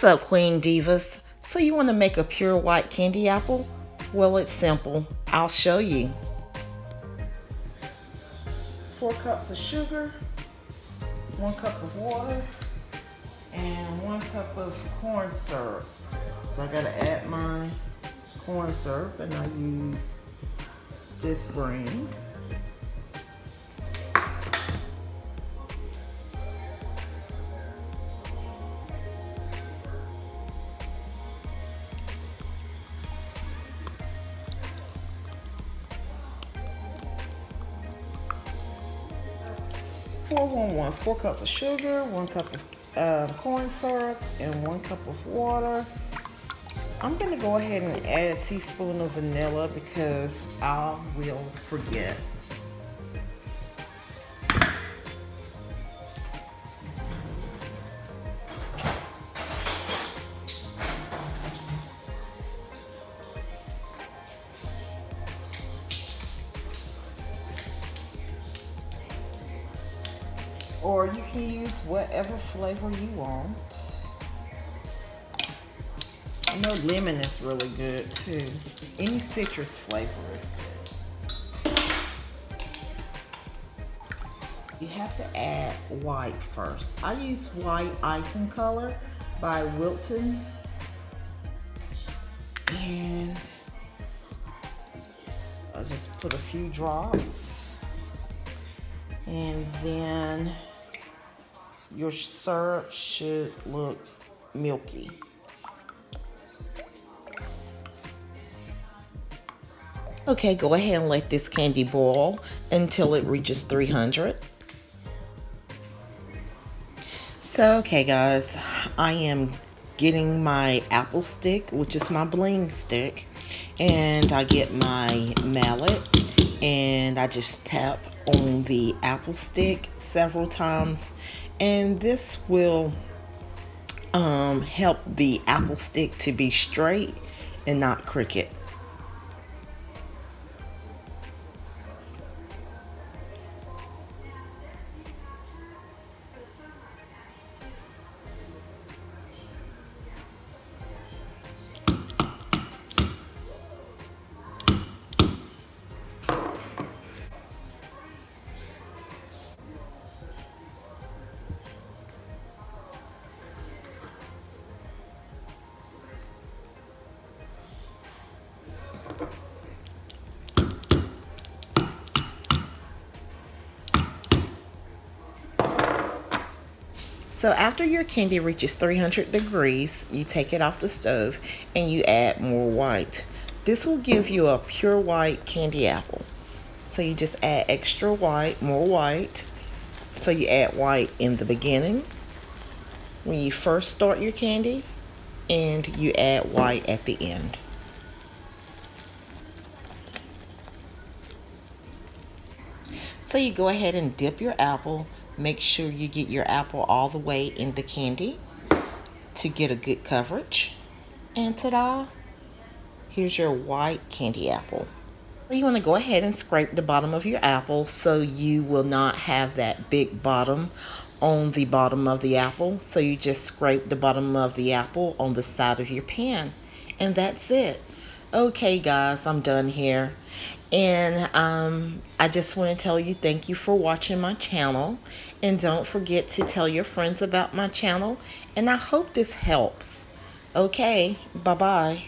What's up, Queen Divas? So you want to make a pure white candy apple? Well, it's simple. I'll show you. 4 cups of sugar, 1 cup of water, and 1 cup of corn syrup. So I gotta add my corn syrup, and I use this brand. One, 4 cups of sugar, 1 cup of corn syrup, and 1 cup of water. I'm gonna go ahead and add a teaspoon of vanilla because I will forget. Or you can use whatever flavor you want. I know lemon is really good too. Any citrus flavor is good. You have to add white first. I use white icing color by Wilton's. And I'll just put a few drops. And then your syrup should look milky. Okay, go ahead and let this candy boil until it reaches 300. So, okay guys, I am getting my apple stick, which is my Bling stick, and I get my mallet and I just tap on the apple stick several times, and this will help the apple stick to be straight and not crooked. So after your candy reaches 300 degrees, you take it off the stove and you add more white. This will give you a pure white candy apple. So you just add extra white, more white. So you add white in the beginning, when you first start your candy, and you add white at the end. So you go ahead and dip your apple. Make sure you get your apple all the way in the candy to get a good coverage. And ta-da! Here's your white candy apple. You want to go ahead and scrape the bottom of your apple so you will not have that big bottom on the bottom of the apple. So you just scrape the bottom of the apple on the side of your pan. And that's it. Okay guys, I'm done here. And I just want to tell you thank you for watching my channel, and don't forget to tell your friends about my channel, and I hope this helps. Okay, bye-bye.